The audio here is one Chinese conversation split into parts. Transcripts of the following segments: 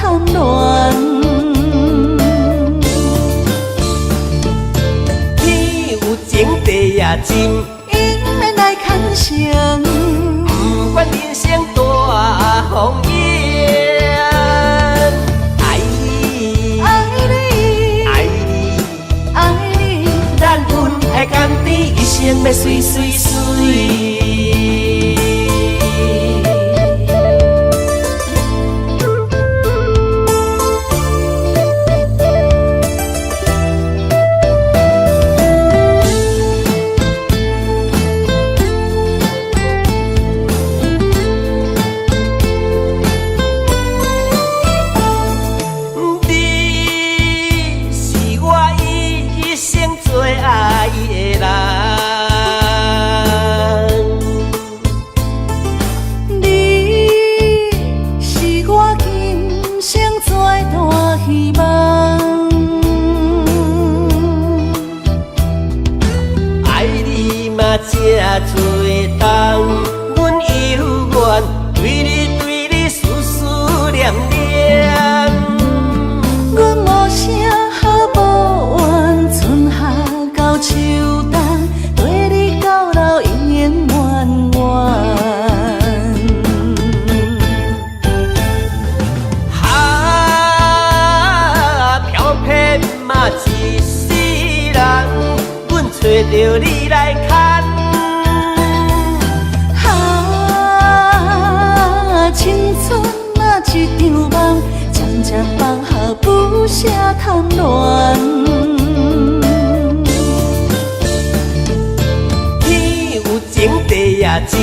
贪恋。天有情，地也真，因缘来牵绳，不管人生大风雨，爱你，爱你，爱你，爱你，咱分爱甘甜，一生要水水水。这多冬，阮犹原对你思思念念。阮无声好无怨，春夏到秋冬，对你到老永远远远。飘撇嘛一世人，阮找着你来牵。青春啊一场梦，渐渐放下不舍贪恋。天有情，地也真，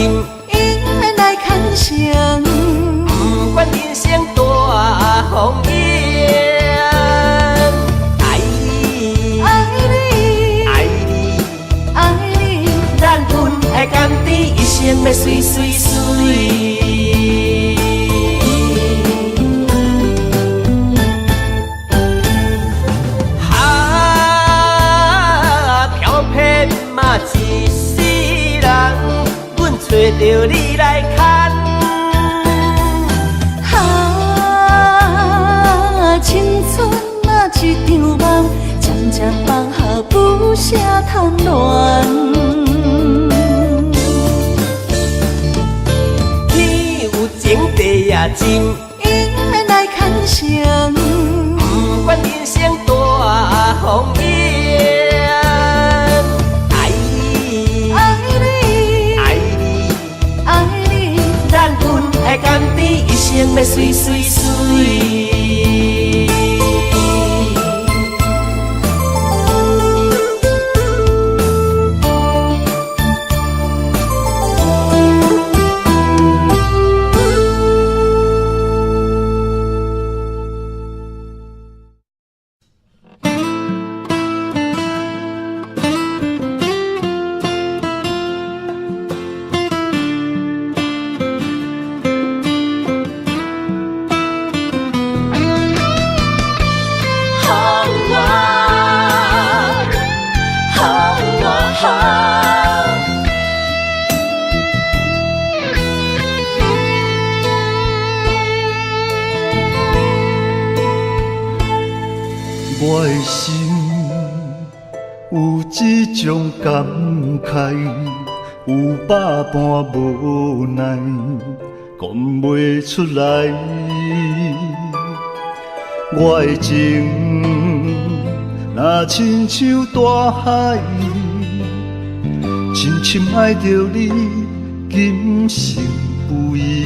因缘来牵绳，不管人生大风雨，爱你，爱你，爱你，爱你，咱分爱甘甜，一生要水水水。一世人，阮找着你来牵。青春啊一场梦，渐渐放下不舍贪恋。天有情，地也真，因缘来牵绳，不管人生大风雨。爱甘甜，一生要水水水。我的心有一种感慨，有百般无奈，讲袂出来。我的情若亲像大海，深深爱着你，今生不移。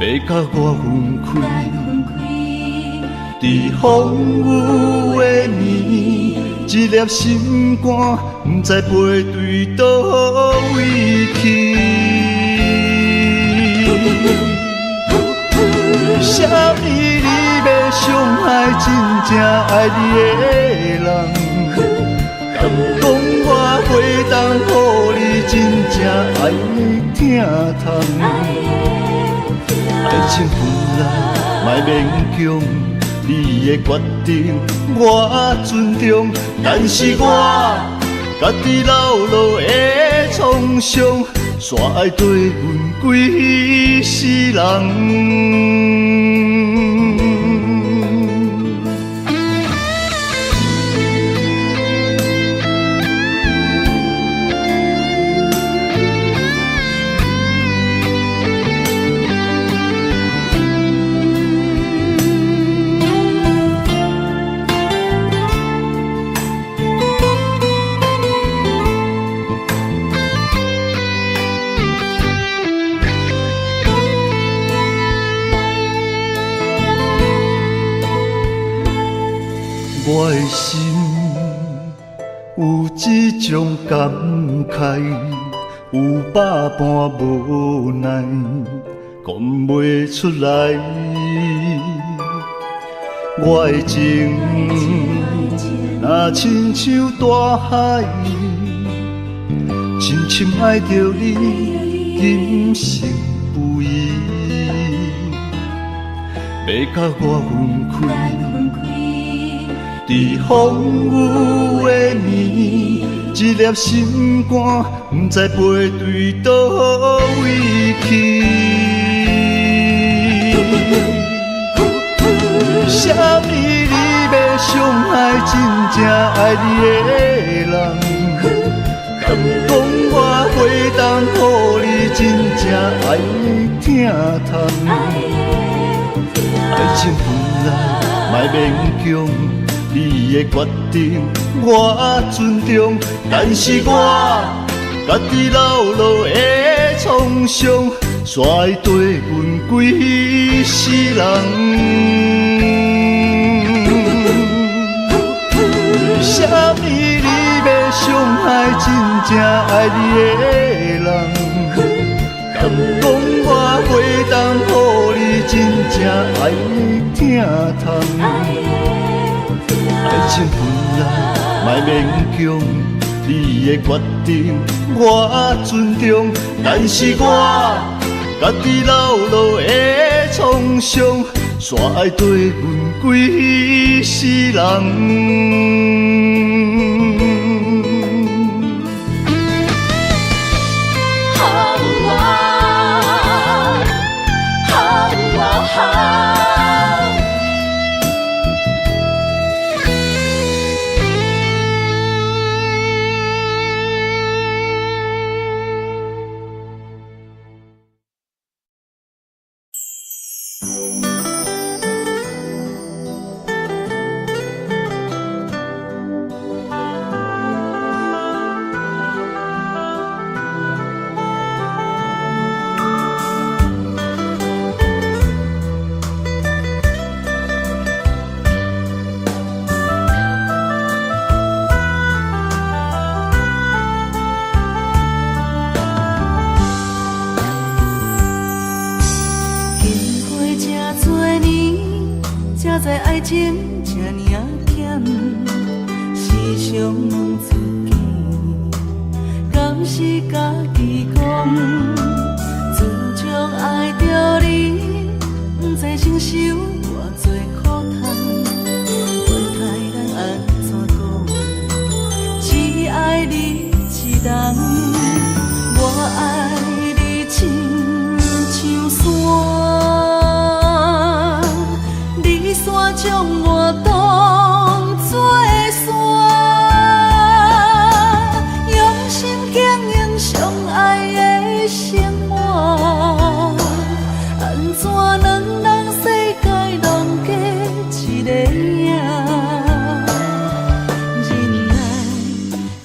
要甲我分开。在风雨的暝，一粒心肝，不知飞对倒位去。啥物你要伤害真正爱你的人？敢讲我会当予你真正爱你疼痛？爱情分来莫勉强。你的决定我尊重，但是我家己流落的创伤，煞爱对阮几世人。我的心有一种感慨，有百般无奈，讲袂出来。我的情若亲像大海，深深爱着你，今生不移。要甲我分开。伫风雨的暝，一粒心肝，不知飞对倒位去。啥物你要伤害真正爱你的人？敢讲我会当予你真正爱疼痛？爱情本来莫勉强。你的决定我尊重，但是我家己流落的创伤，煞会对阮几世人。啥物你要伤害真正爱你的人？敢讲我会当予你真正爱疼痛？爱情本来莫勉强，你的决定我尊重，但是我家己流落的创伤，煞爱对阮几世人。在爱情这呢险，时常问自己，敢是家己讲？自从爱着你，不知承受偌多苦痛，话太难安怎讲？只爱你一人，我爱你亲像山，将我当作山，用心经营相爱的生活。安怎两人世界拢隔一个影？忍耐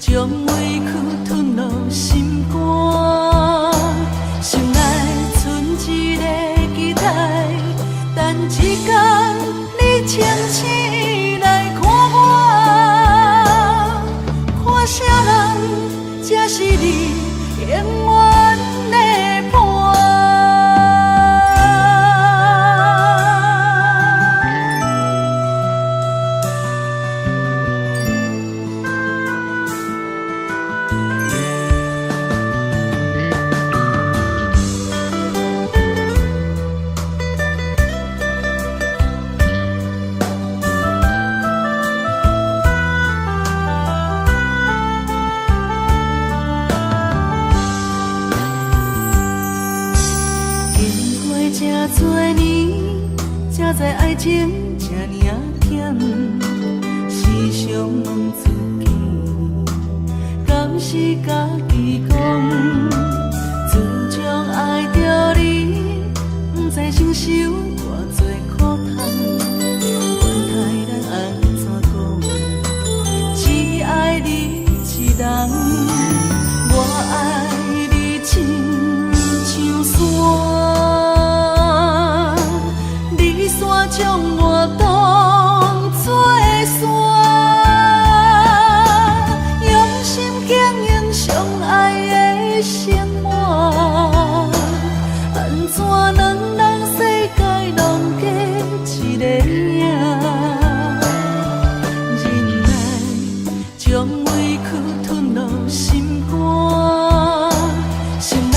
将委屈吞落心肝，心内存一个期待，等一天。清醒来看我，看啥人才是你永远的伴？才知爱情这呢险，时常问自己，敢是家己讲？自从爱着你，不知承受偌多苦痛。管他咱安怎讲，只爱你一人。我爱你亲像山，你山将我当作山，用心经营相爱的生活。安怎两人世界拢过一个影？忍耐将委屈吞落心肝，心内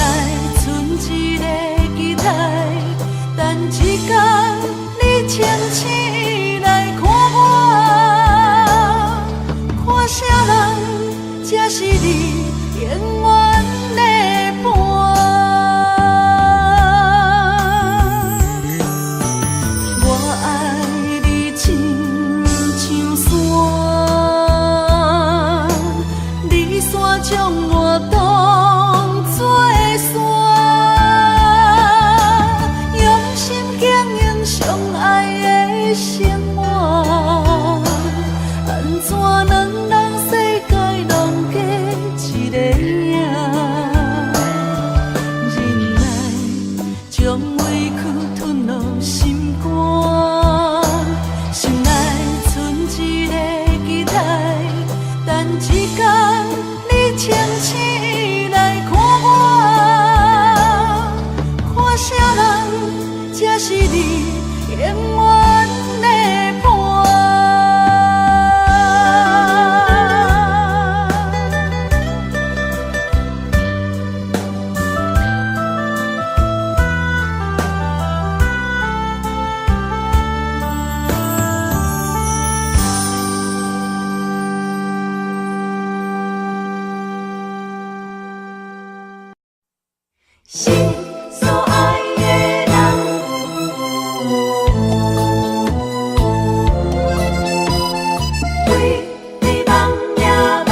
存一个期待，等一天你清醒来看我，看啥人才是你永远的伴。我爱你亲像山，你山将我当作山，用心经营相爱的生活。安怎两人世界拢过一个影？忍耐将委屈吞落心肝，心内存一个期待，等一天你清醒来看我，看啥人才是你永远的伴。心所爱的人，对你梦也梦。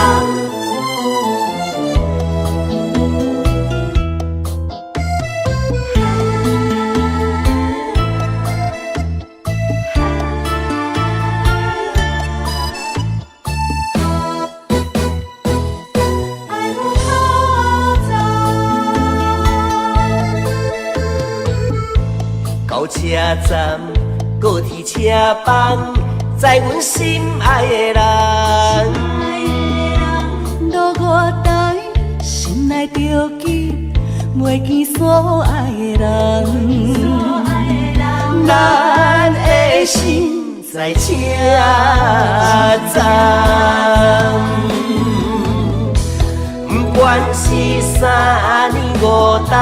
爱不可走。到车站，高铁车房，载阮心爱的人。路我台，心内着记，袂见所爱的人。咱的心在车站，不管是三年五冬，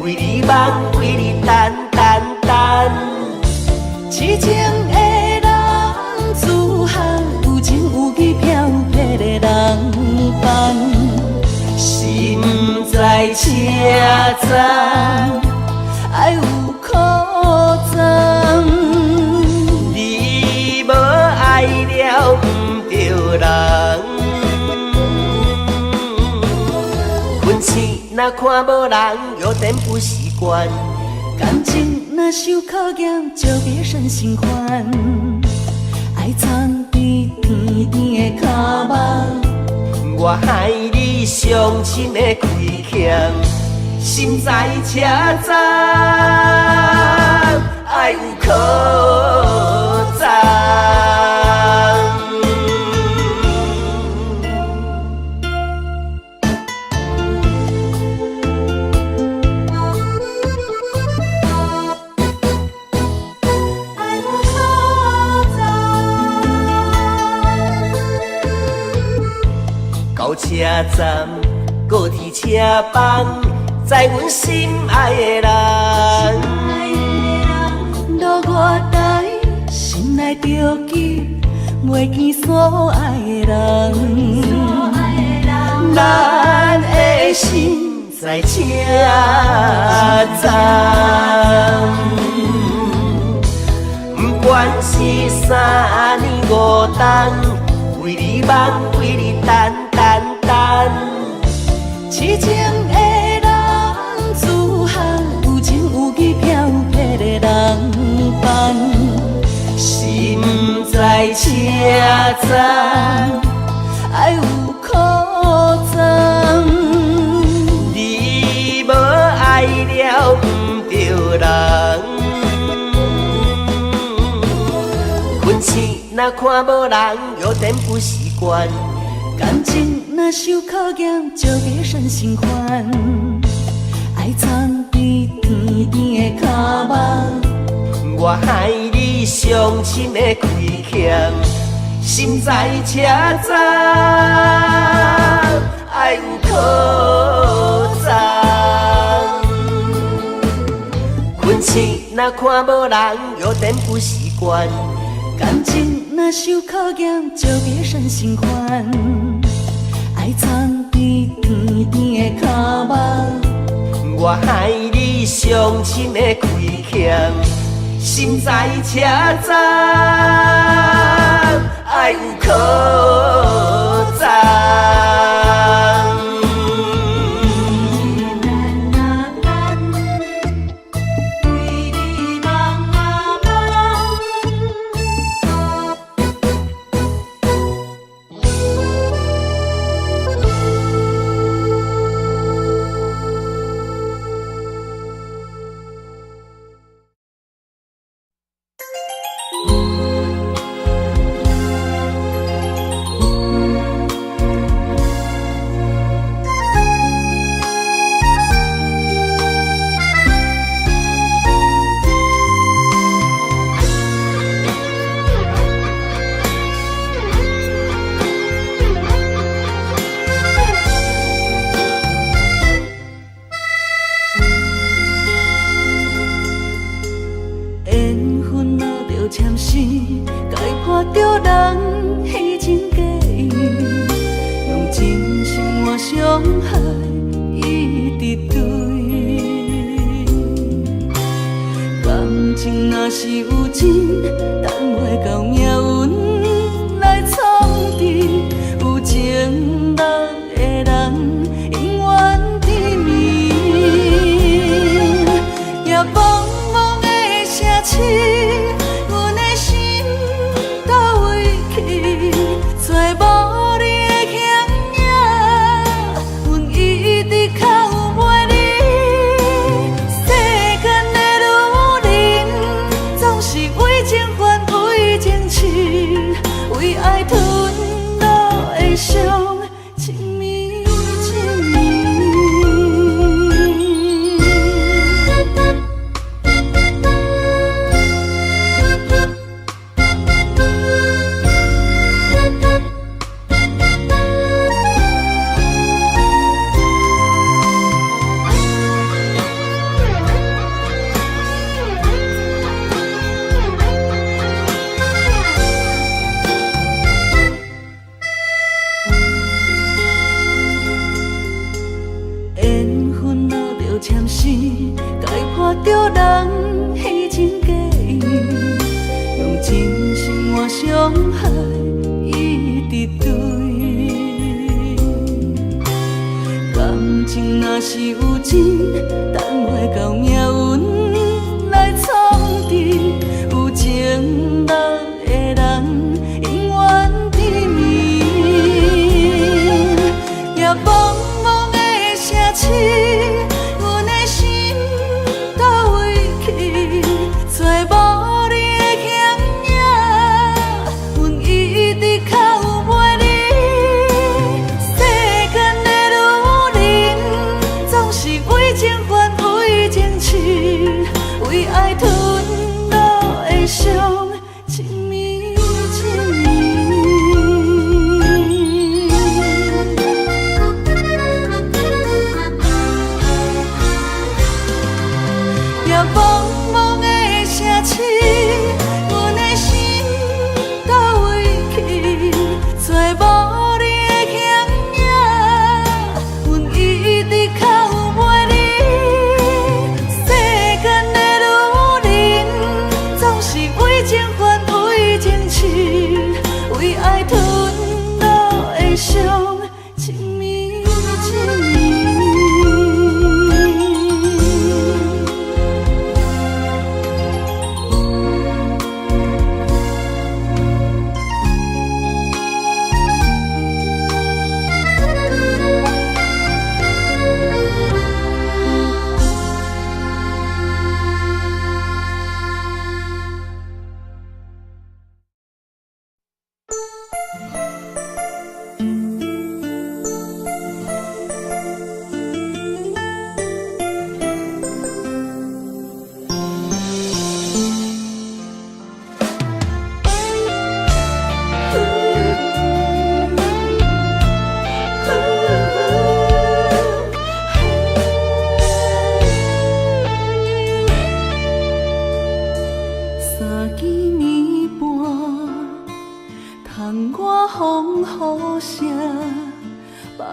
为你梦，为你等。痴情的人，自汉有情有义飘撇的人放，心在车站，爱有苦惨。你无爱了不着人，困醒若看无人，有点不习惯。感情若受考验，就别生心烦。爱藏在甜甜的脚目，我害你伤心的亏欠，心在车站，爱有可赞。到车站，高铁车房，载阮心爱的人。路我台，心内着记，袂见所爱的人。咱的心在车站，原是3年5冬，为你梦，为你等。痴情的人自行有情有义飘撇的人放，心在车站，爱有苦衷。你无爱了不着人，分钱若看无人，有点不习惯。感情若受考验，就加善心宽。爱藏在甜甜的脚目，我害你伤心的亏欠，心在车站，爱有苦衷。分钱若看无人，有点不习惯。感情若受考验，就加善心宽。爱藏在甜甜的脚目，我害你伤心的亏欠，心在车站，爱有苦衷。伤害一直对，感情若是有情，等袂到命运来创治。有情人的人，永远甜蜜，也茫茫的城市，阮的心倒位去，找无你。为爱吞落的伤，情绵情绵。签诗，解破着人虚情假意，用真心换伤害一直对。感情若是有情，等袂到命运来创治。有情人的人，永远甜蜜，也茫茫的城市。为情还为情痴，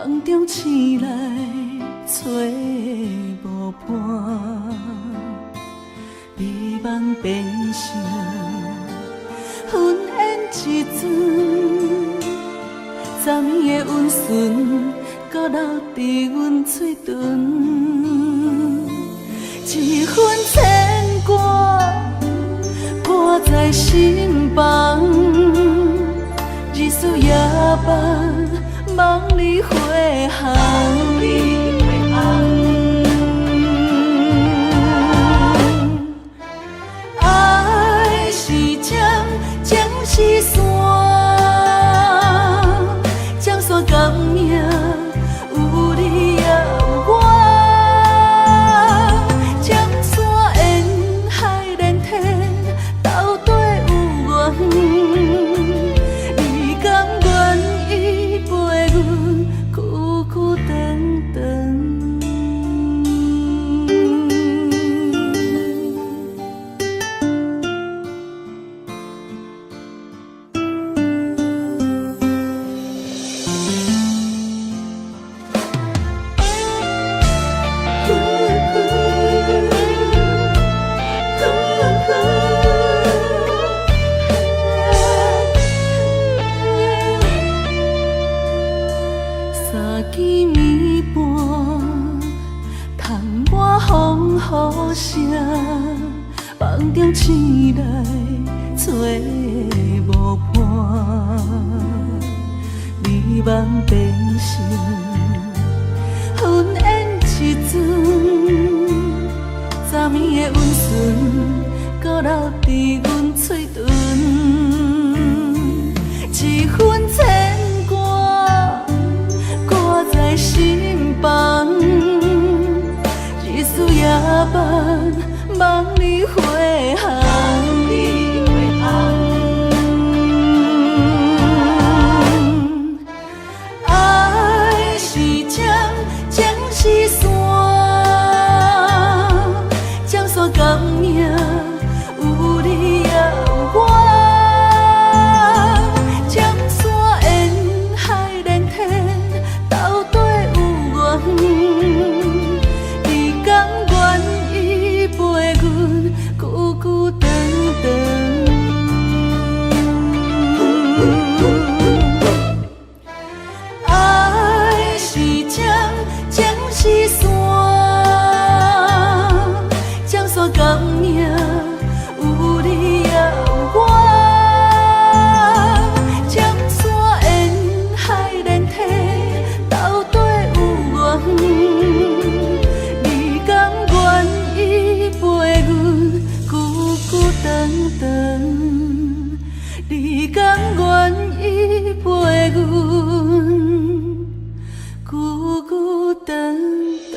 梦中醒来找无伴，美梦变成云烟一阵，昨暝的温顺，搁留伫阮嘴唇，一份牵挂挂在心房，日思夜梦，梦里花香。爱是针，情是线，江山革命有你也有我，江山沿海连天，斗底有缘。你甘愿依陪阮久久长长？三更暝半，窗外风雨声，梦中醒来找无伴，美梦变成云烟一阵，昨暝的温顺，搁留伫阮嘴唇，一份牵挂挂在心房，日思夜梦，梦里花香。爱是针，情是线，江山革命有你也有我，江山沿海连天，斗底有缘。你甘愿依陪阮久久长长？爱是针，情是线，江山革命有你也有我，江山沿海连天，斗底有缘。你甘愿依陪阮久久长长？你甘愿依陪阮久久长长？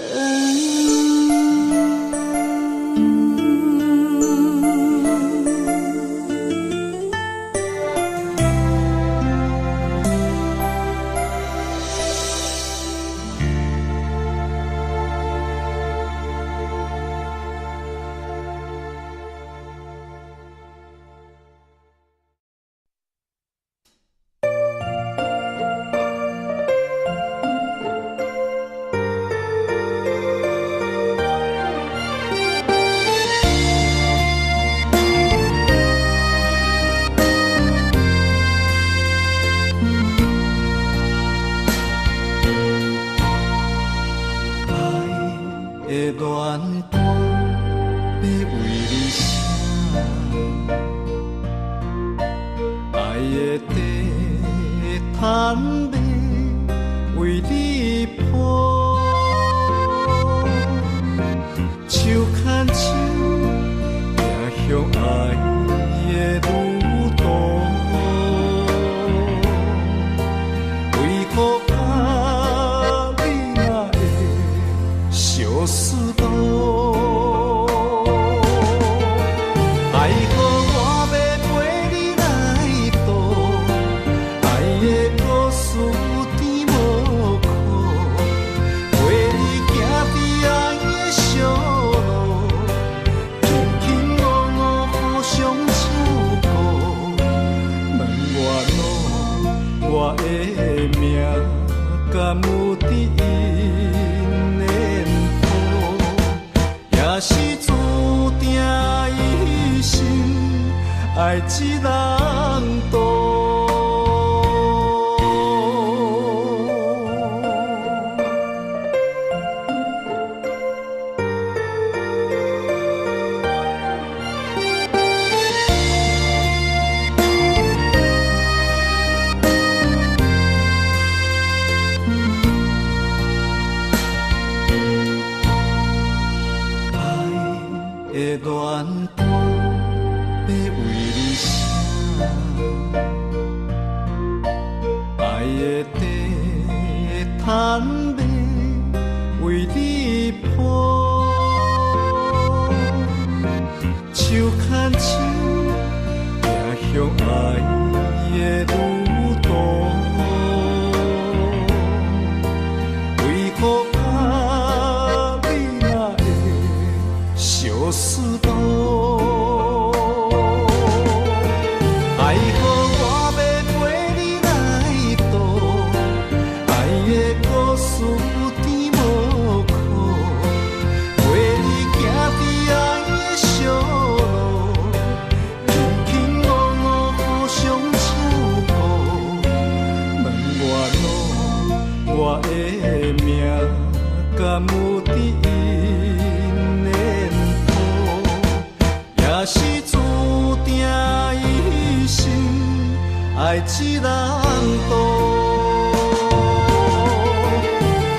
有伫因念头，也是注定一生爱一人渡。恋伴要为你写，爱的地毯要为你铺，手牵手也向爱的路途，为何啊你若会相思？爱好我要陪你来渡，爱的故事有甜无苦，陪你行伫爱的小路，轻轻误误互相照顾。问我的命甘有伫因念头，也是注定一生爱一人渡。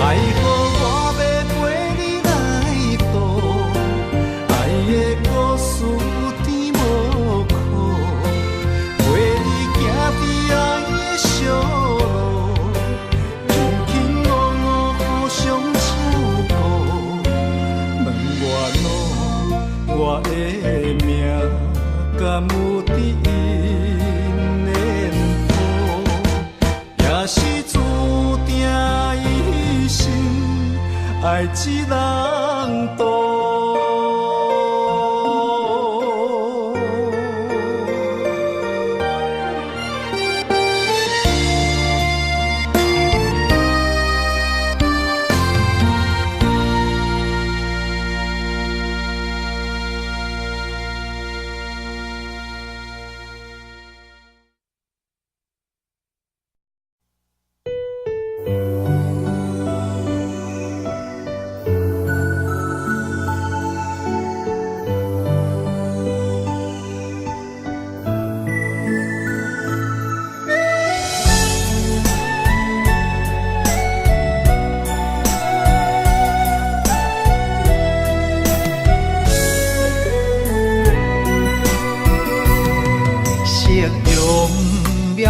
爱好我要陪你来渡，爱的故事有甜无苦，陪你行伫爱的小路，轻轻误误互相照顾。问我的命甘有伫因念头，也是注定一生爱一人渡。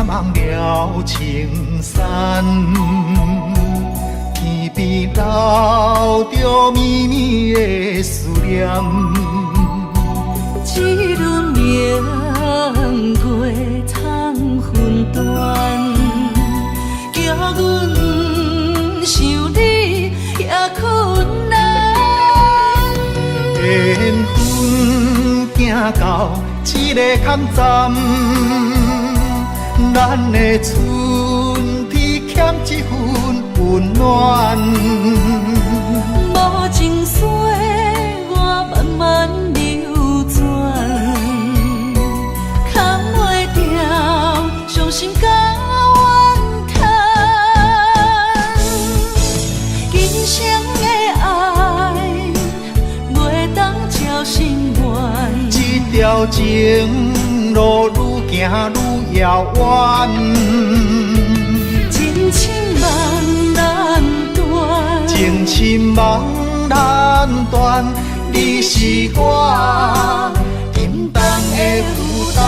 望了青山，天边留着绵绵的思念。一轮明月藏魂断，叫阮想你也困难。缘分行到一个坎站。咱的春天欠一份温暖，无情水我慢慢流转，扛袂掉伤心甲怨叹。今生的爱袂当照心愿，这条情路愈行愈遥远，情深梦难断，情深梦难断，你是我心重的负担。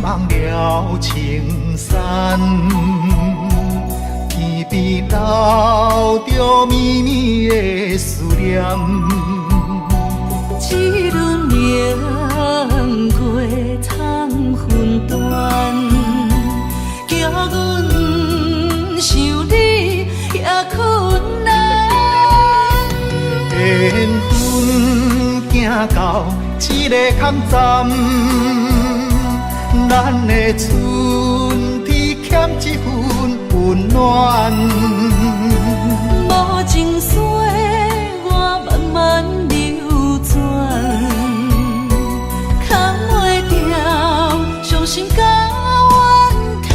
望了青山，天边留着绵绵的思念。一轮明月通分断，叫阮想你也困难。缘分行到一个坎站，咱的春天欠一份温暖。无情水我慢慢流转，扛袂掉伤心甲怨叹。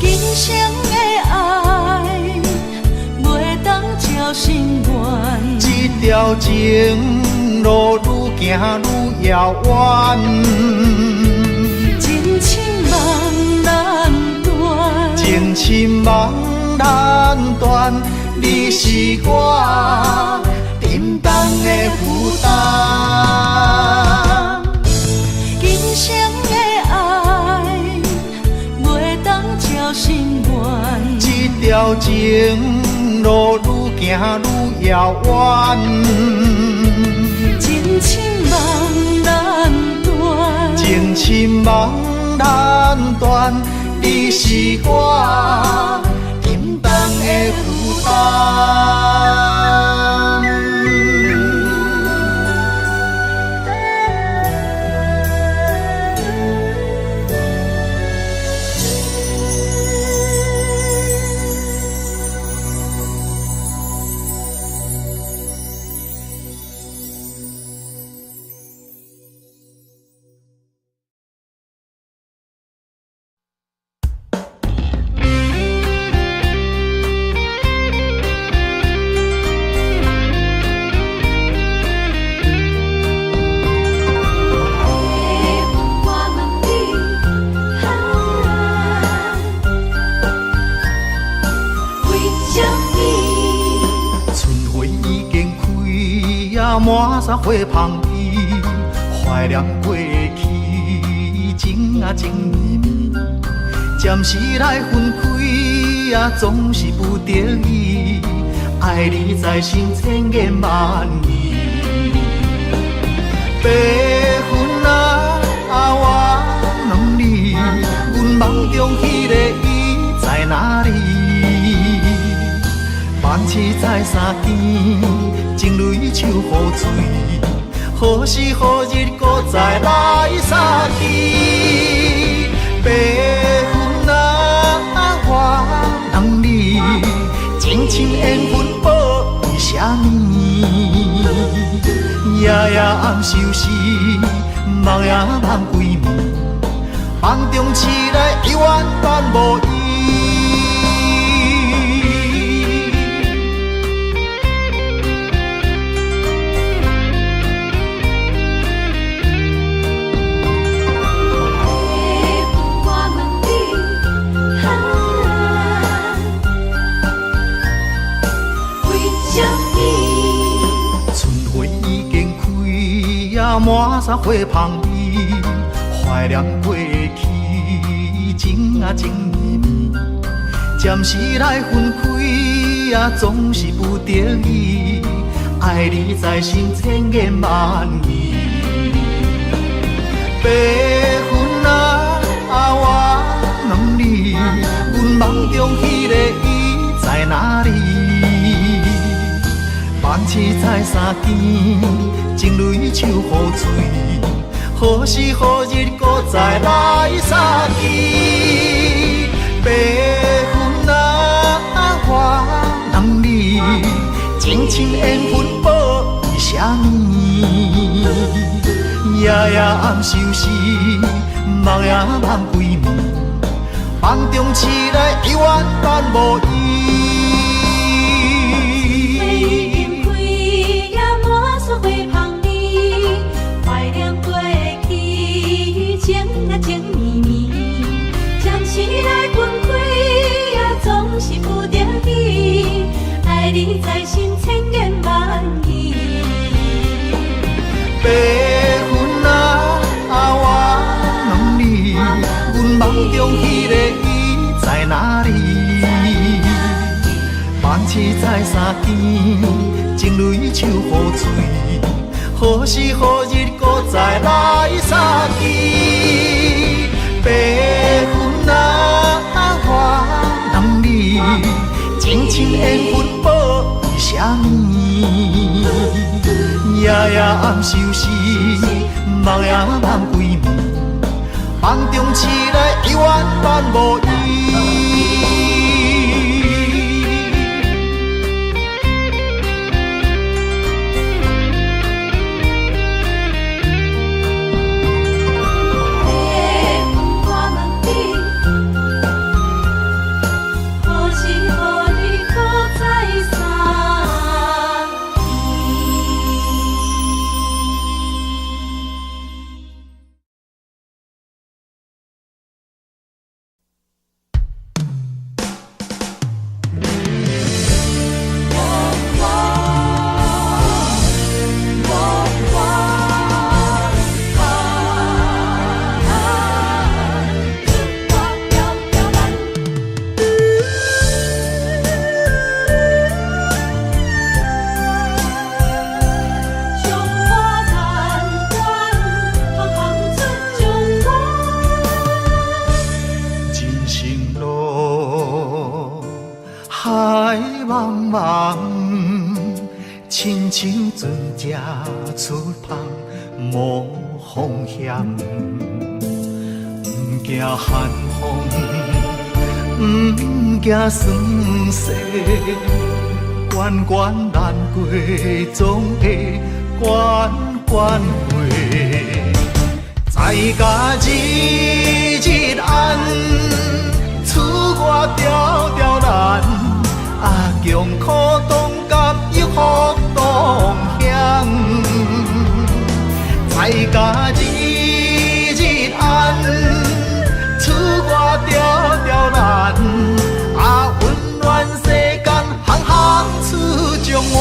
今生的爱袂当照心愿，这条情路愈行愈遥远，情深梦难断，情深梦难断，你是我沉重的负担。今生的爱袂当照心愿，这条情路愈行愈遥远，情深梦难断，情深梦难断，你是我沉重的负担。满山花香味，怀念过去，情啊情绵绵。暂时来分开啊，总是不得已。爱你在心千言万语。白云啊，我问你，阮梦中迄个伊在哪里？万次在三更，情泪手雨水，何时何日搁再来相见？白云啊，我问你，情深缘分报为什么？夜夜暗相思，梦也梦归暝，梦中醒来犹原伴无依。满山花香味，怀念过去，情啊情绵绵。暂时来分开啊，总是不得已。爱你在心千言万语。白云啊，我问你，阮梦中迄个伊在哪里？万次在三更，情泪手雨水，何时何日搁再来相见？白云啊，我问你，情深缘分报为什么？夜夜暗相思，梦也梦归暝，梦中醒来犹原伴无依。情绵绵，暂时来分开啊，总是不得已。爱你在心千言万语。白云啊，我问你，阮梦中迄个伊在痴在三更，情泪像雨水，何时何日搁再来相见？白云啊，我人你情深缘分报为什么？夜夜暗相思，梦也梦几暝，梦中醒来已完全无依。亲像船只出航无风险，不惊寒风，不惊霜雪，关关难过，总会关关过。在家日日暗，厝外条条难，啊强苦当甘又福同享。在家日日暗，厝外条条难，啊温暖世间行行出状元。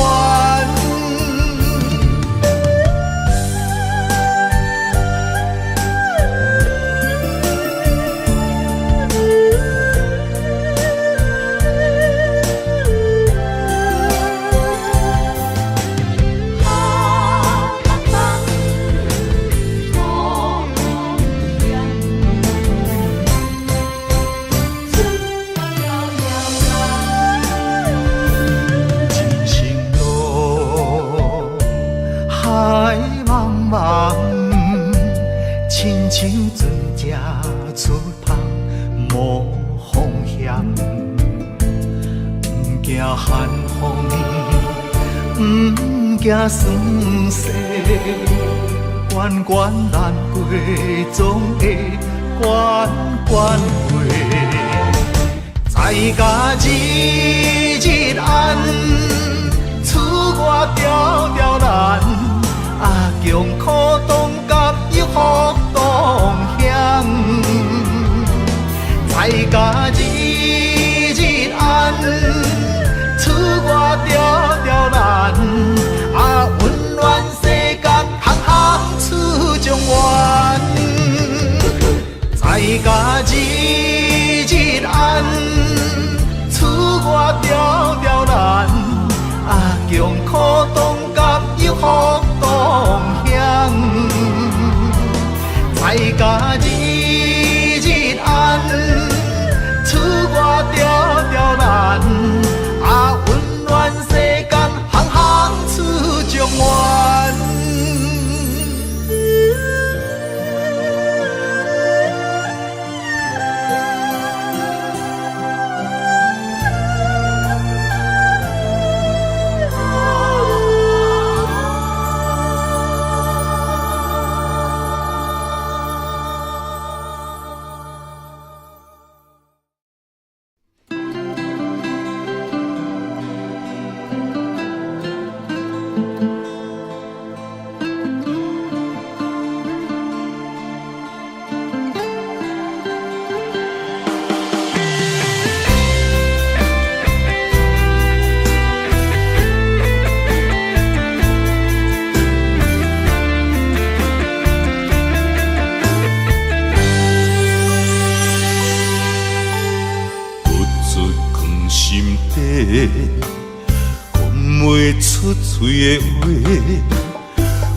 亲像船只出航无风险，不惊寒风，不惊霜雪，关关难过，总会关关过。在家日日暗，厝外条条难，啊强苦当甘又福同享。在家日日暗，厝外条条难，啊温暖世间行行出状元。在家日日暗，厝外条条难，啊强苦当甘又福同享。在家日日暗，厝外条条难，啊温暖世间行行出状元。袂出嘴的话，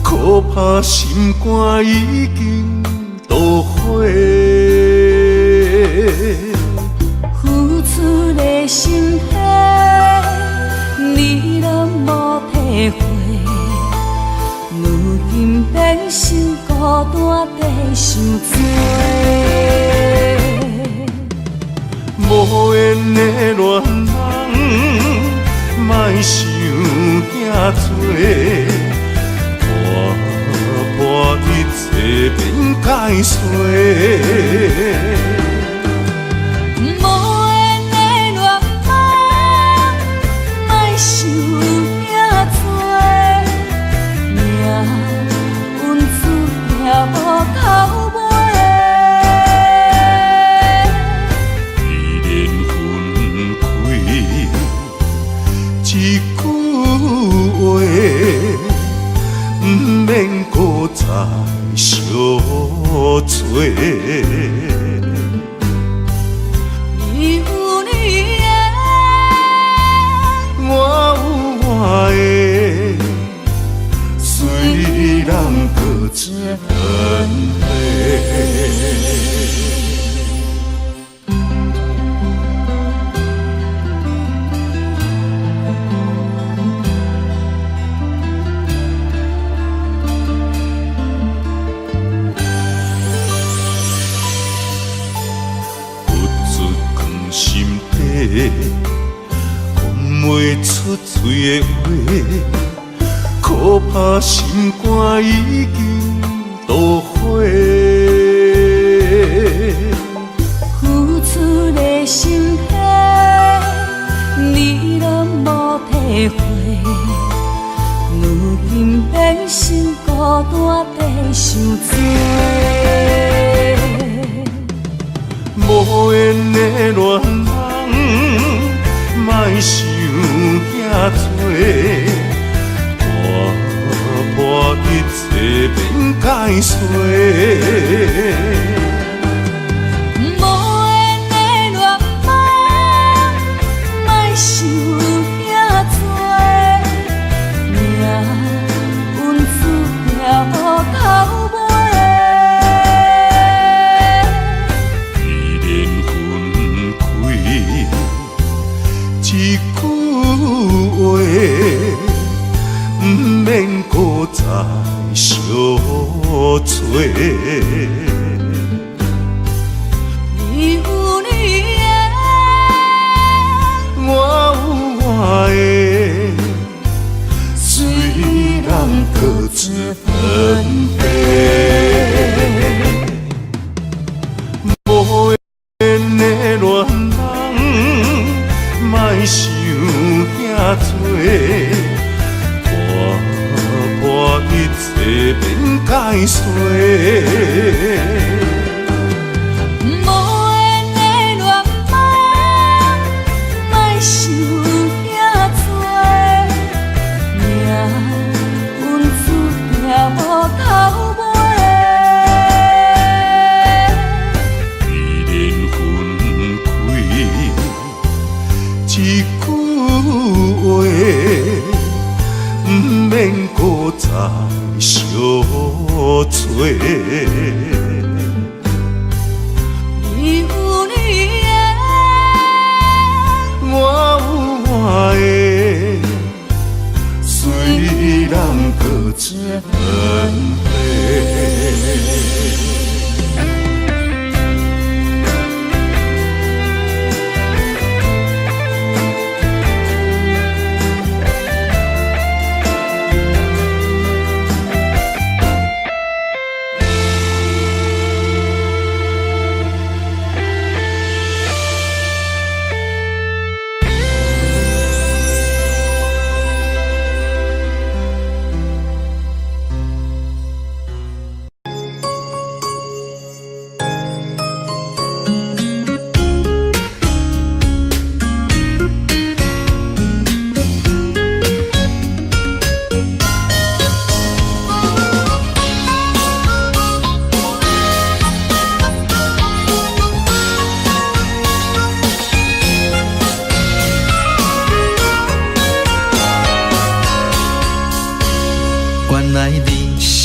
可怕心肝已经都火。付出的心血，你拢无体会。如今变成孤单地受罪。无缘的恋人，莫想遐多，破一切免解释。无缘的恋人，莫想遐多，命运注定无头尾。一句话，不免搁再相找。你有你的，我有我的，虽然各自分开。讲袂出嘴的话，可怕心肝已经都火。付出的心血，你拢无体会。如今变成孤单地受罪。无缘的恋人，莫想遐多，破一切免解释。无缘的恋人，莫想遐多，命运注定无头尾。一句话，不免搁再相找。你有你的，我有我的，虽然各自分开。无缘的恋人，莫想遐多，破一切免解释。无缘的恋人，莫想遐多，命运注定无头尾。一句话，不免搁再相找。你有你的，我有我的，虽然各自分开。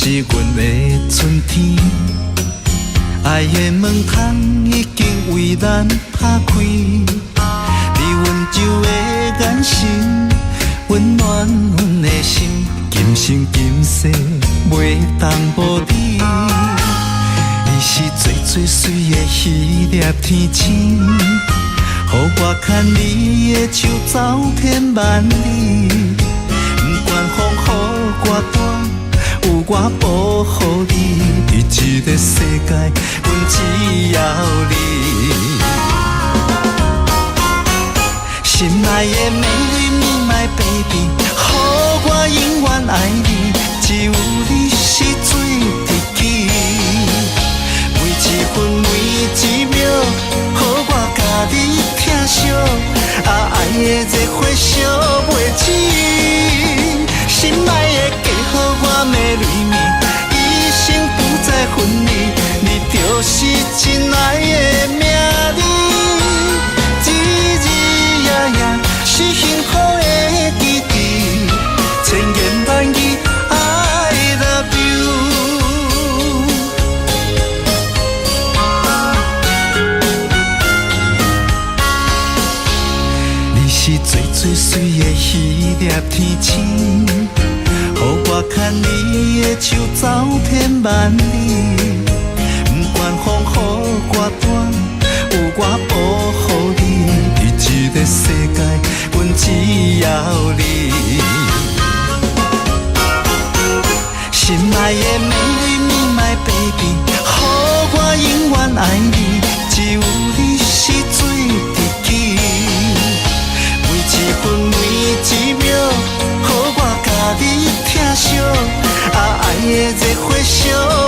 是阮的春天。爱的门窗已经为咱打开，你温柔的眼神温暖阮的心，今生今世袂当无你。你是最最水的迄粒天星，予我牵你的手走遍万里。不管风雨歌大，有我保护你。伫这个世界，阮只要你。心爱的美丽你 my baby， 予我永远爱你，只有你是最知己。每一分每一秒，予我甲你疼惜，爱的热火烧袂止。心爱的嫁予我美丽蜜，一生不再分离，你就是真爱的名字。日日夜夜是幸福的记忆，千言万语 I love you。你是最最水的迄粒天星，予我牵你的手走遍万里。不管风雨歌大，有我保护你。伫这个世界，阮只要你。心爱的美丽你 my baby， 予我永远爱你，只有你是最知己。每一分每一秒，予我甲你疼惜，爱的热火烧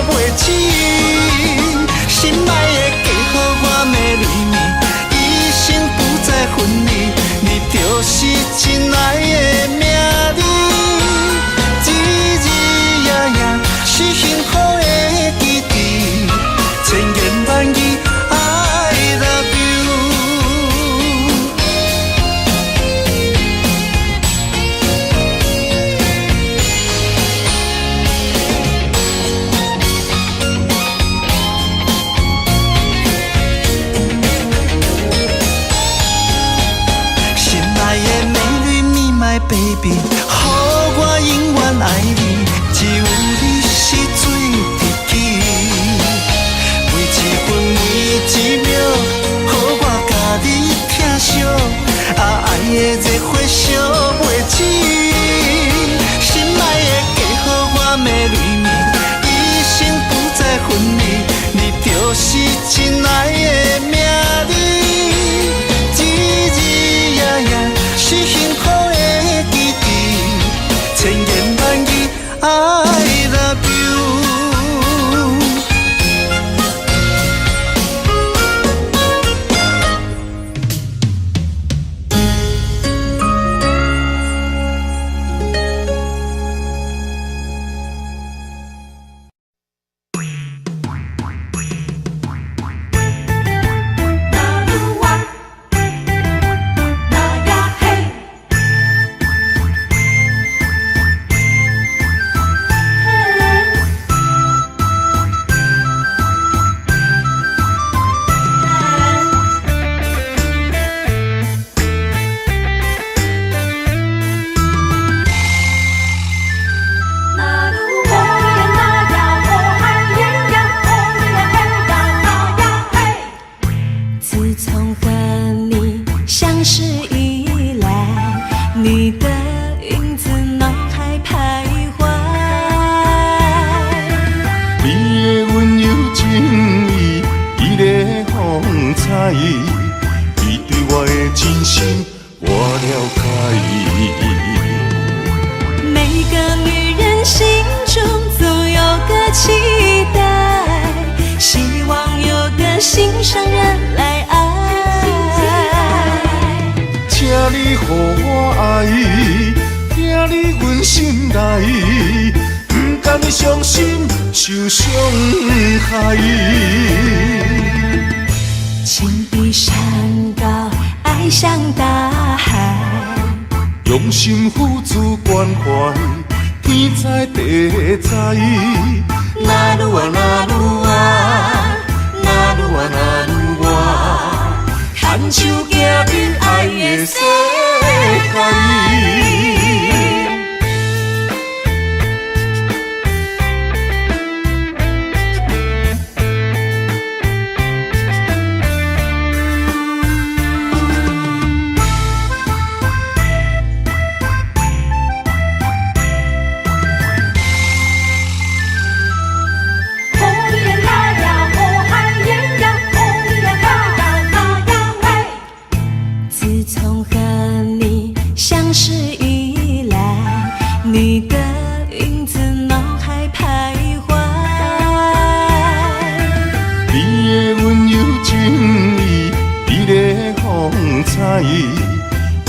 袂止。心爱的嫁予我美丽蜜，一生不再分离，你就是真爱的名字。日日夜夜是幸福的记忆，千言万语 I love you。心爱的美丽蜜 my baby， 予我永远爱你，只有你是最知己。每一分每一秒，予我甲你疼惜，爱的热火烧袂止。心爱的嫁予我美丽蜜，一生不再分离，你就是真爱的名字。日日夜夜是幸福的记忆，千言万语 I love you。自从和你相识以来，你的影子脑海徘徊。你的温柔情意，伊个风采，你对我的真心我了解。每个女人心中总有个期待，希望有个心上人来爱。请你予我爱，听你阮心内，不甘伤心受伤害。情比山高，爱像大海，用心付出关怀，天知地知。那愈啊那愈啊，那愈啊那愈啊，牵手行入爱的世界。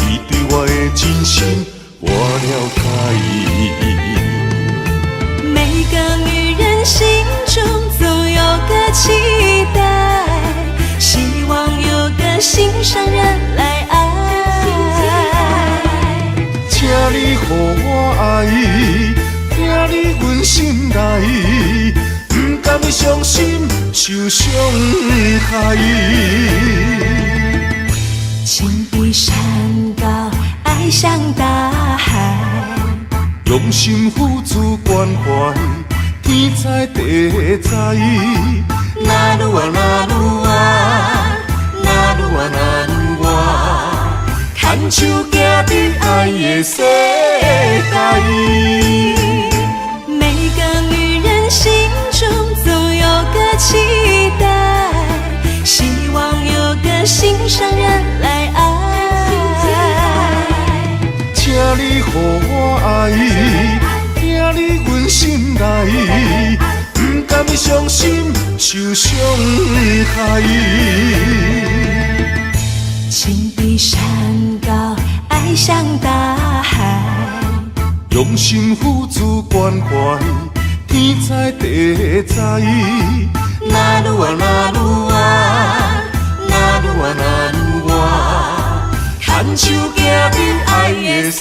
伊对我的真心，我了解。每个女人心中总有个期待，希望有个心上人来爱。请你予我爱，听你阮心内，不甘伤心受伤害。情比山高，爱像大海，用心付出关怀，天知地知。那愈啊那愈啊，那愈啊那愈啊，牵手行入爱的世界。每个女人心中总有个期待，希望有个心上人来爱。请你予我爱，听你阮心内，不甘伤心受伤害。情比山高，爱像大海，用心付出关怀，天知地知。那愈啊那愈啊，那愈啊那愈啊，牵手行入爱的世界。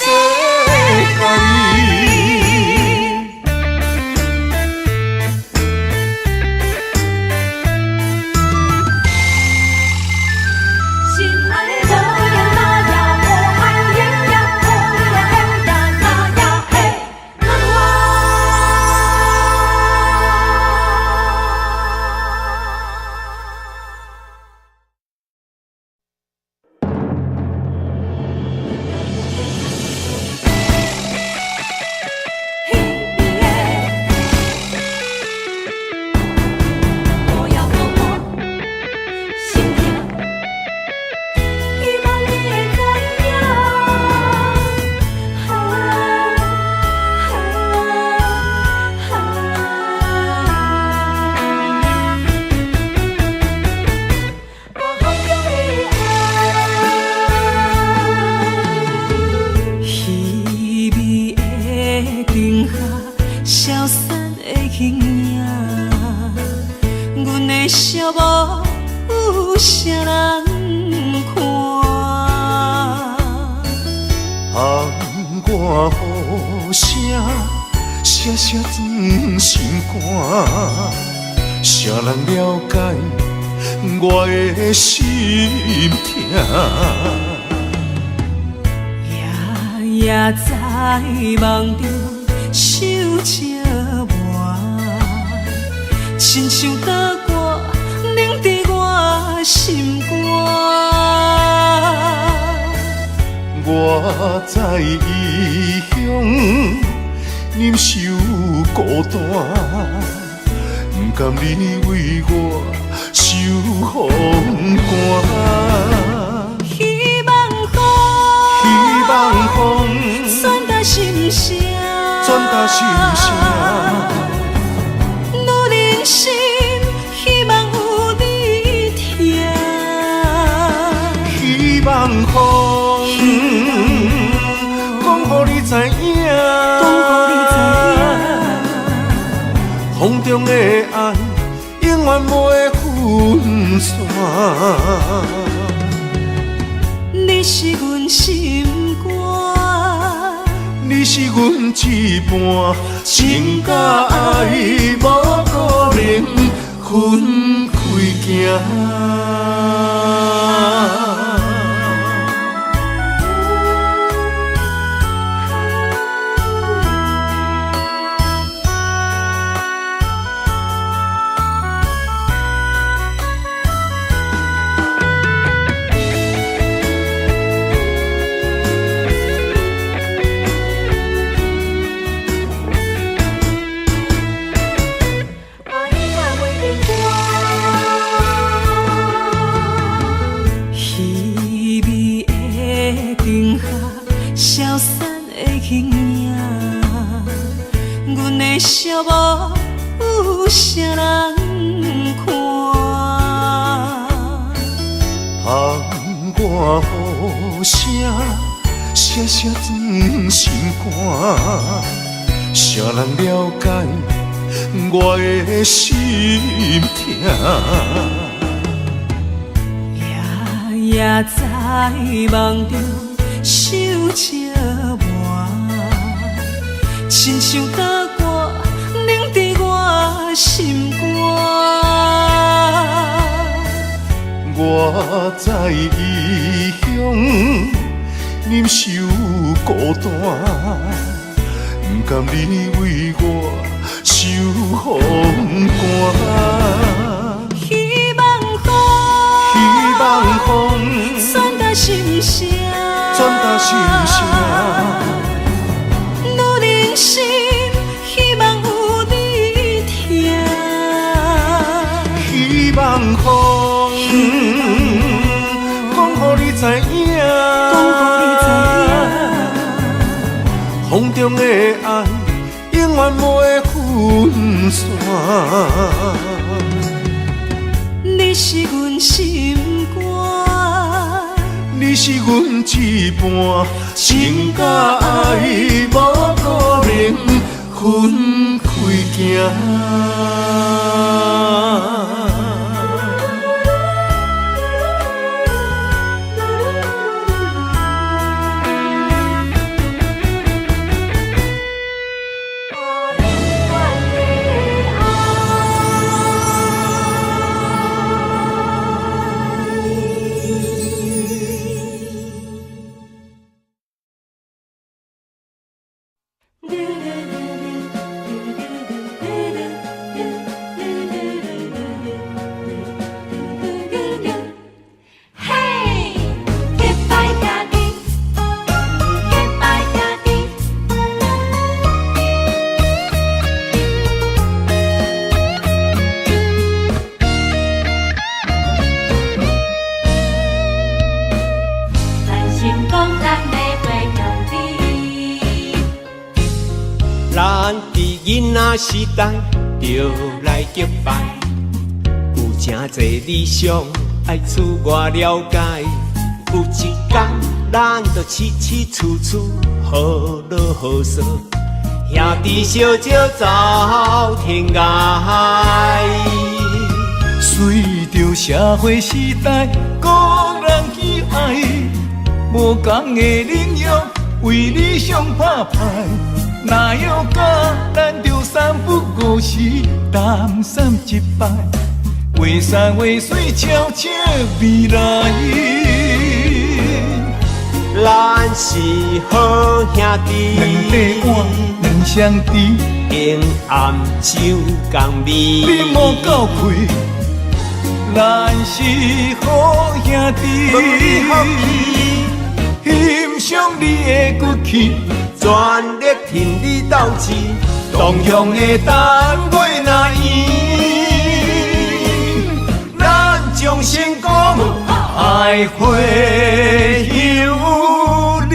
写写转心肝，谁人了解我的心痛？夜夜在梦中想这晚，亲像刀割冷在我心肝。我在异乡忍受孤单，不甘你为我受风寒。希望风传达心声，女人心希望有你听。希望风讲予你知影，风中的爱永远不会分散。你是是阮一半，情甲爱无可能分开行。寂寞有啥人看？窗外雨声，斜斜钻心肝。谁人了解我的心痛？夜夜在梦中想寂寞，亲像打歌凝伫我心肝。我在异乡忍受孤单，不甘你为我受风寒。希望风传达心声，女人心希望有你听。希望风讲予你知影，风中的爱永远无会分散。你是阮心肝，你是阮一半，情甲爱无可能分开行。囡仔时代就来结拜，有真侪理想爱自我了解。有一天，咱就起起厝厝，好乐好说，兄弟相招走天涯。随着社会时代，个人喜爱，无同的领域为理想打拼。哪有假？咱着三不五时，谈三一摆，画山画水，悄悄未来。咱是好兄弟，两块碗，两双池，永暗酒共味。你莫够开，咱是好兄弟，欣赏你的骨气。全力挺你斗志，同样的单位若赢，咱将成功爱会有你。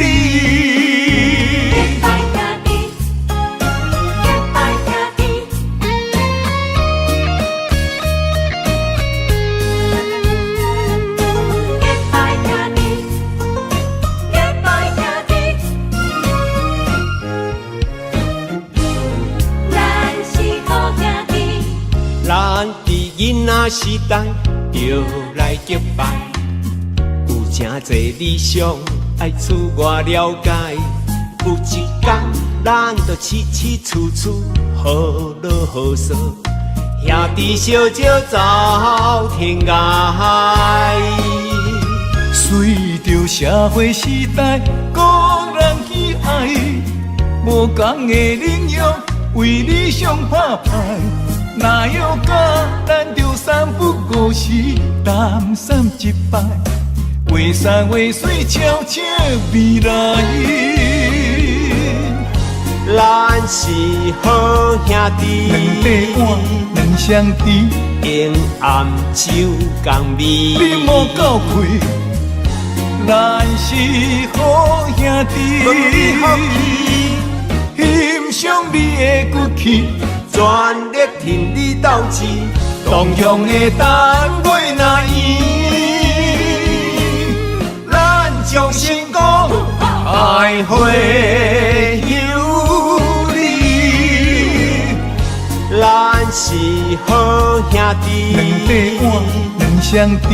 囡仔时代就来结拜，有真侪理想爱自我了解。有一天，咱就起起厝厝，好落好说，兄弟相招走天涯。随着社会时代，个人喜爱，无同的领域为理想拍牌。哪有甲咱着三不五时，淡散一摆，画山画水，悄悄未来。咱是好兄弟，两块碗，两双甜，用暗酒共味。你莫够开，咱是好兄弟，欣赏你的骨气。全力挺你斗志，同乡的单位若圆，咱将成功爱会有你。咱是好兄弟，两块碗，两双甜，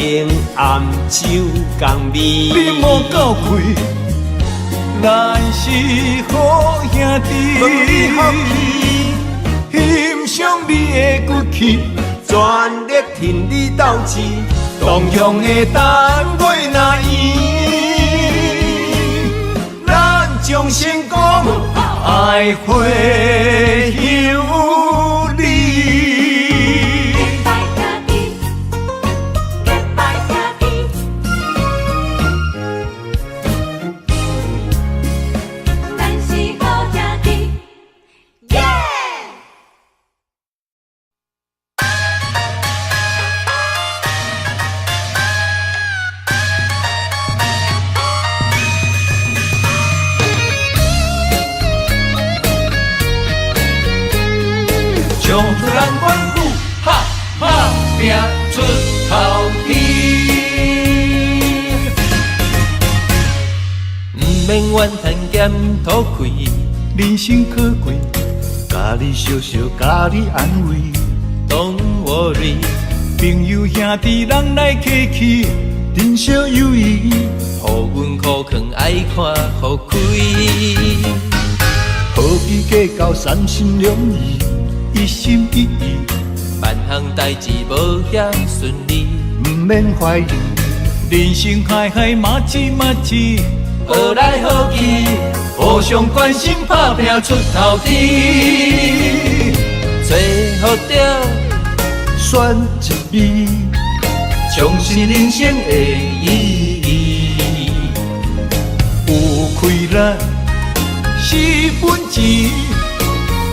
用暗酒共味。你莫够开，咱是好兄弟。欣赏你的骨气，全力挺你斗志，同乡的单位若圆，咱将成功爱会有你。唱出咱阮句，哈哈拼出头天。毋免怨叹咸土开，人生可贵，家己笑笑，家己安慰。Don't worry，朋友兄弟人来客气，人生友谊，互阮苦劝爱看互开。何必计较三心两意？一心一意，万项代志无遐顺利，毋免怀疑。人生海海，马子马子，好来好去，互相关心，打拼出头天。找好着选一味，重视人生的意义。有开咱是本钱，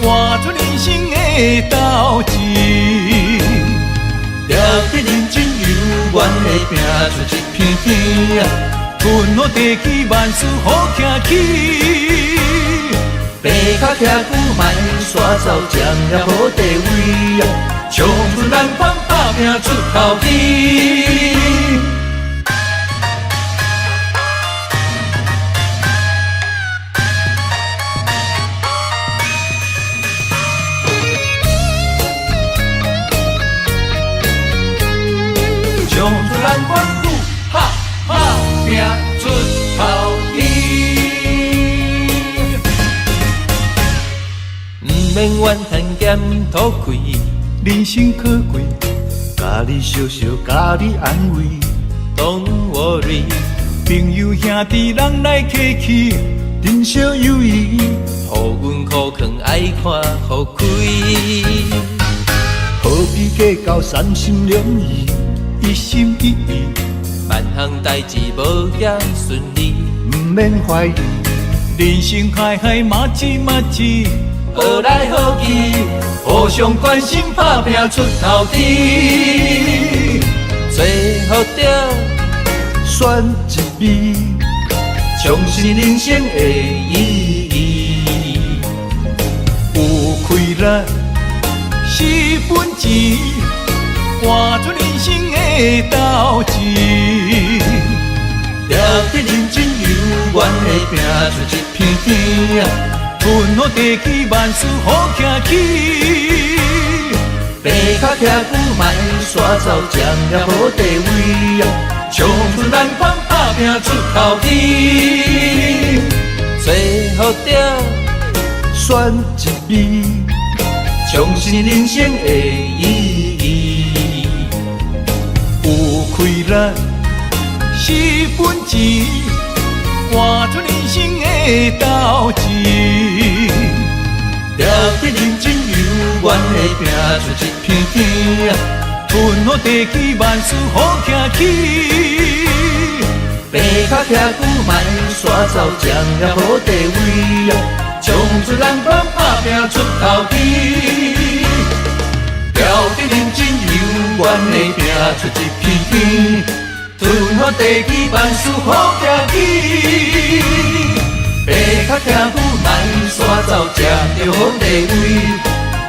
活出人生的斗志。了得认真有愿的拼出一片天，分好地气，万事好行起。爬脚徛久卖煞走，将了好地位，唱出咱方打拼出头天。唱出咱阮句，哈哈拼出头天。毋免怨叹咸土开，人生可贵，家己笑笑，家己安慰。Don't worry，朋友兄弟人来客气，人生友谊，互阮苦劝爱看互开。何必计较三心两意？一心一意，万项代志无遐顺利，毋免怀疑。人生海海，马子马子，好来好去，互相关心，打拼出头天。找好着选一味，重视人生的意义。有开咱是本钱，活出人生的斗志。了得认真有愿的拼出一片天，分好地气，万事好行起。爬脚徛久卖煞走，占了好地位，唱出咱方打拼出头天。找好着选一味，重新人生的意义。有开咱4分钱，换出人生的斗志。了得认真有愿的拼出一片天，分好地基万事好行起。白脚徛久慢刷走，将了好地位，冲出人关打拼出头天。了得认真有愿的拼出一片天，分好地基万事好行起。白脚徛久慢刷走，吃着好地位，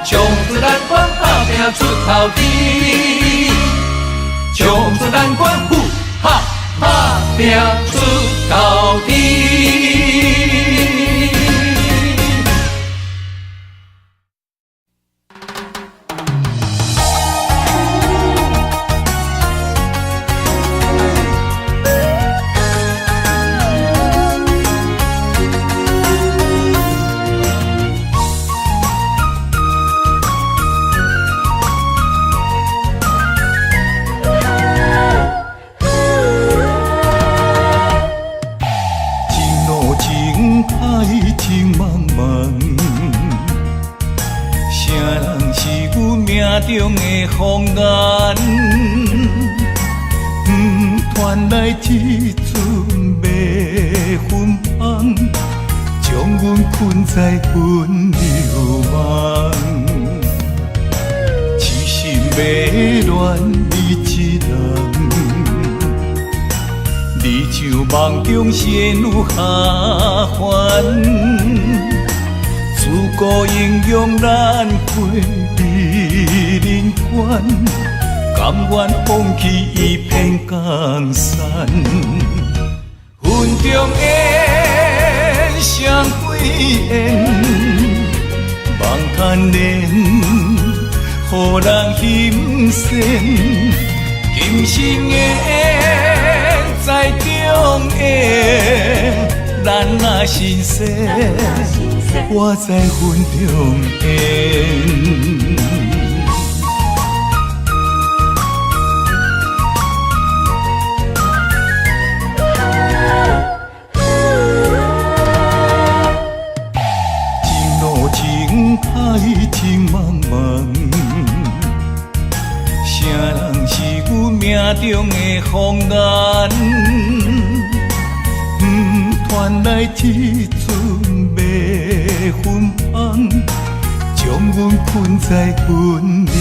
冲出咱关打拼出头天，冲出咱关哈哈拼出头天。中的风眼，传来一阵迷魂香，将阮困在魂流梦。痴心迷恋你一人，你像梦中仙女下凡，自古英勇咱过美人关，甘愿放弃一片江山。云中烟，双对烟，望看莲，予人欣羡。今生的缘，在中缘，咱若心生，我在云中烟。海情茫茫，谁人是阮命中的风眼？传来一阵迷魂香，将阮困在魂流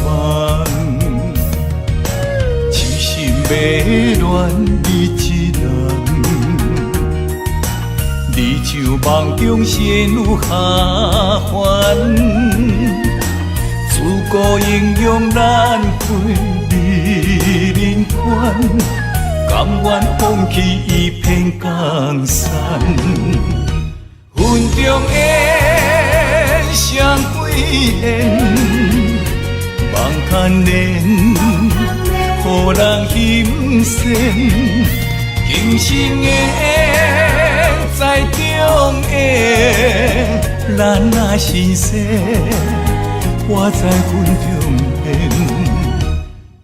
梦。痴心迷恋你一人，你像梦中仙女下凡，自古英勇咱过美人关，甘愿放弃一片江山。云中烟，双对烟，望看莲，予人欣羡。今生的缘，在中缘，咱若心生，我在云中缘。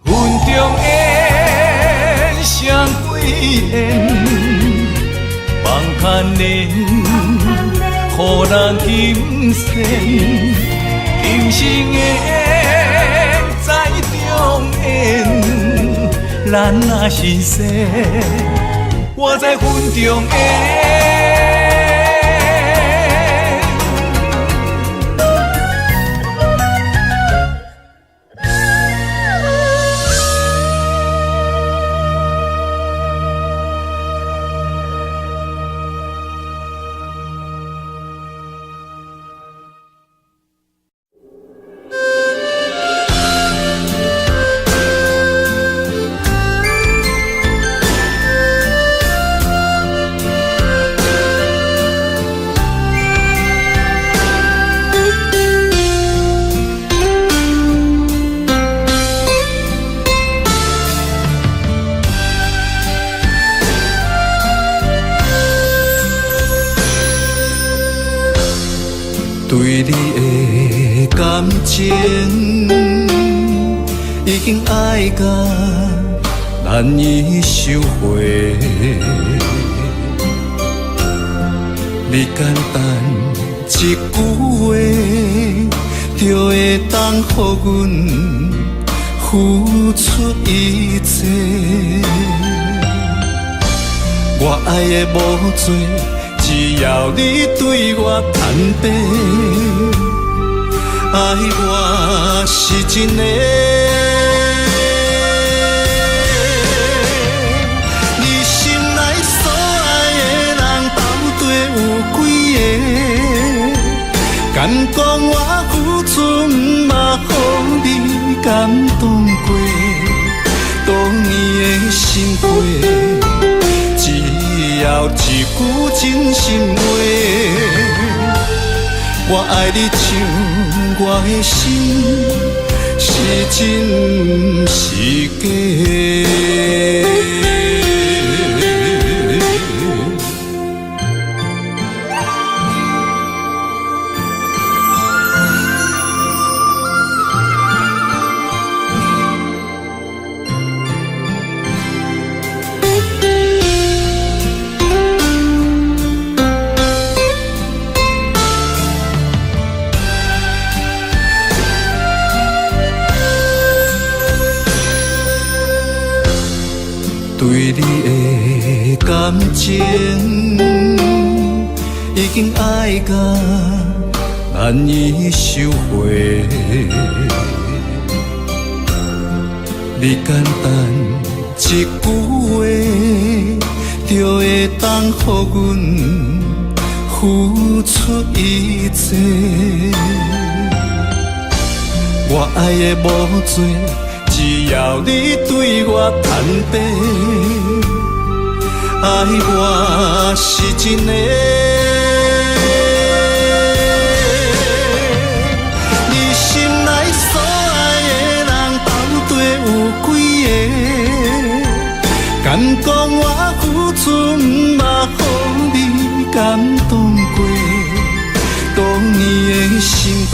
云中缘，双对缘，望看莲，予人欣羡。今生的缘，在中缘，咱若心生，我在云中缘。对你的感情已经爱到难以收回，你简单一句话，就会当予阮付出一切。我爱的无多，只要你对我坦白，爱我是真的。你心内所爱的人到底有几个？敢讲我付出，嘛予你感动过？多年的心血。只要一句真心话，我爱你像我的心是真是假。对你的感情已经爱到难以收回，你简单一句话，就会当予阮付出一切。我爱的无多。只要你对我坦白，爱我是真的。你心内所爱的人到底有几个？敢讲我付出，嘛予你感动过？多年的心血。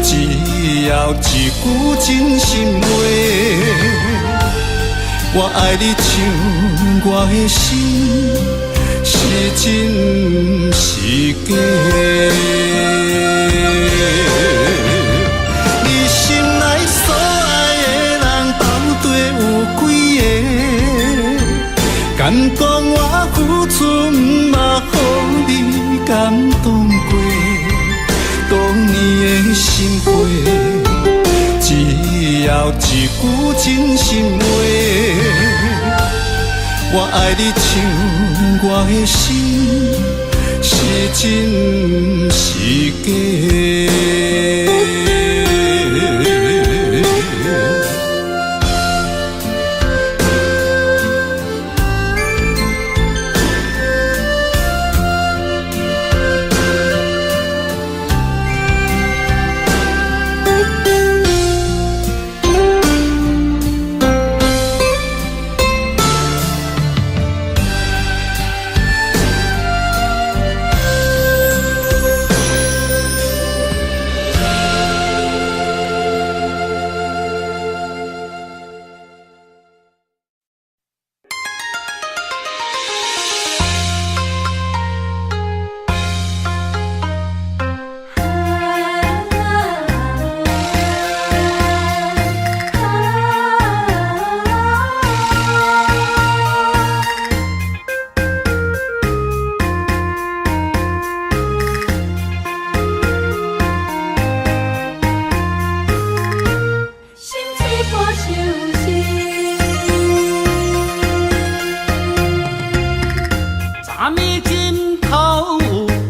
只要一句真心话，我爱你像我的心是真是假。你心内所爱的人到底有几个？敢讲我付出，嘛予你感动过？多年的心血，只要一句真心话，我爱你像我的心是真是假。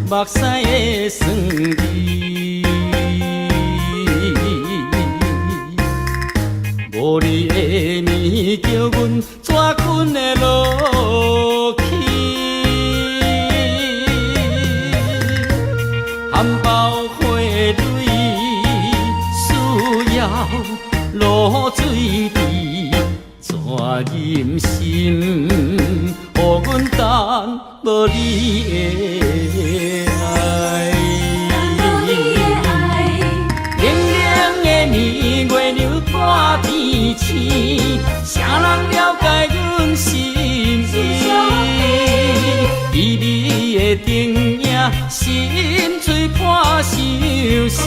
目屎的酸味，无你的面叫阮怎困会落去？含苞花蕊需要露水滴，怎忍心予阮等无你的爱？灯影，心碎破相思。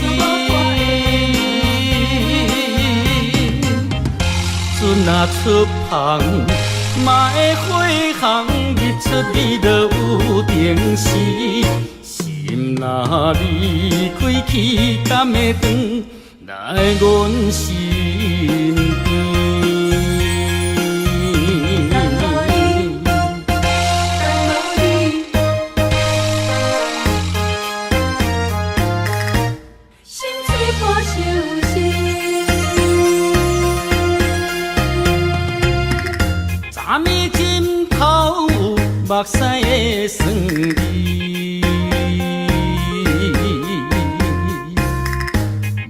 船若出航，嘛会回航，日出日落有定时。心若离开去，敢会转来阮身边？目屎的酸味，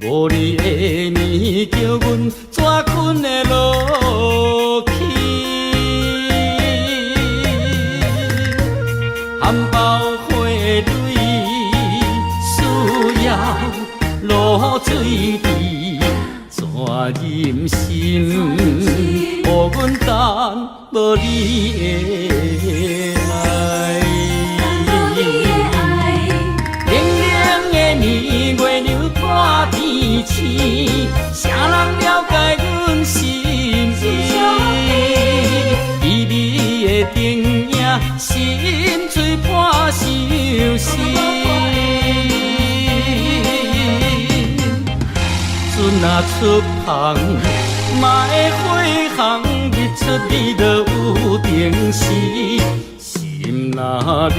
无你的暝叫阮怎困会落去？含苞花蕊需要露水滴，怎忍心？予阮等无你的爱，冷冷的暝，月亮挂天星，谁人了解阮心意？微微的灯影，心碎破相思。船若出航，嘛会回航，日出日落有定时。心若离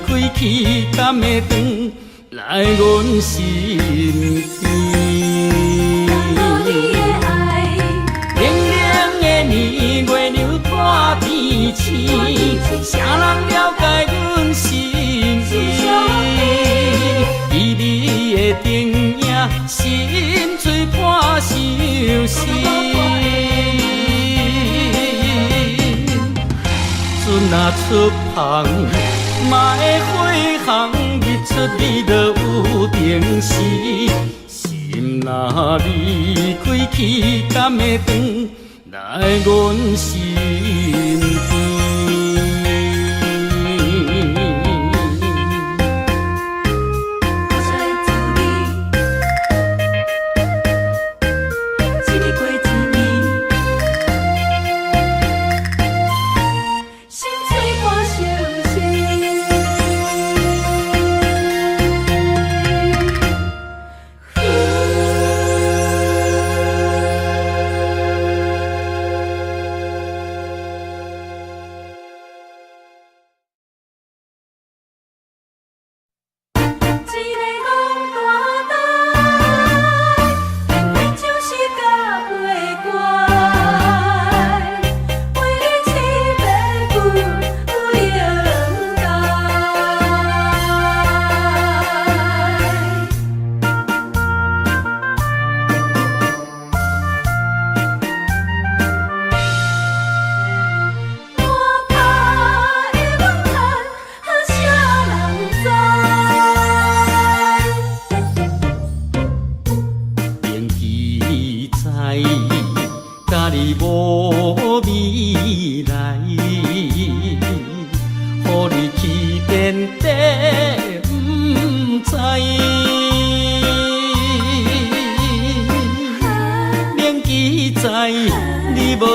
开去，敢会转来阮身边？冷冷的暝，月亮破天星，谁人了解阮心意？微微的灯影，心碎破相思。船若出航，嘛会回航，日出日落有定时。心若离开去，敢会转来阮身边？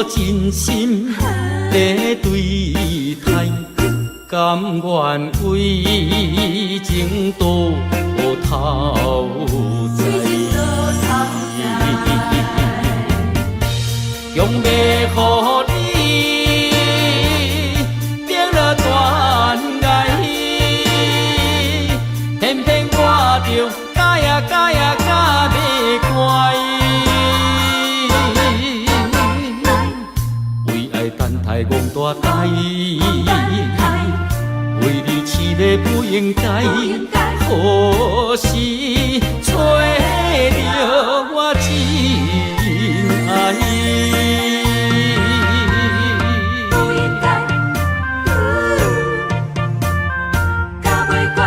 真心在对待，甘愿为情多头在，强要予你定了断崖，偏偏我着假呀假呀假袂乖。大台，为你痴迷不应该，何时找到我真爱？不应该，敢袂怪，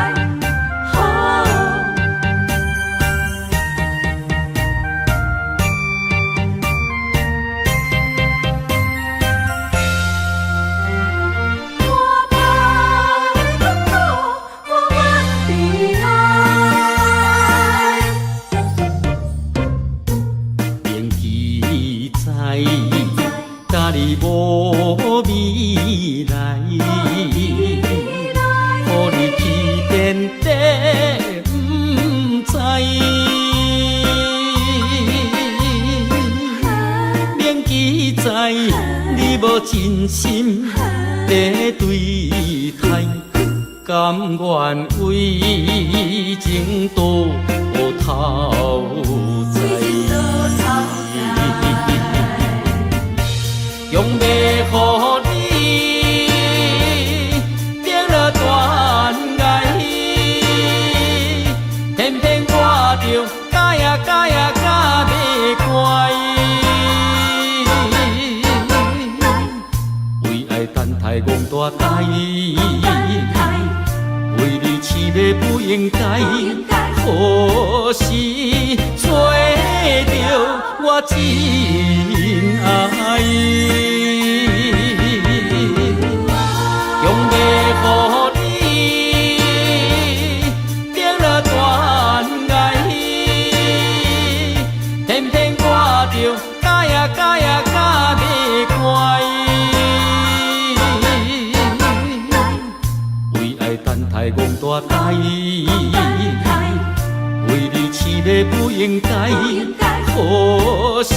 愿为情多头在，用要予你变了断爱，偏偏我着假呀假呀假袂乖，为爱等待戆大台。为你痴迷不应该，何时找到我真爱？用要予你变了断爱，偏偏我着假呀假呀假袂乖。等待戆大台，为你痴迷不应该，何时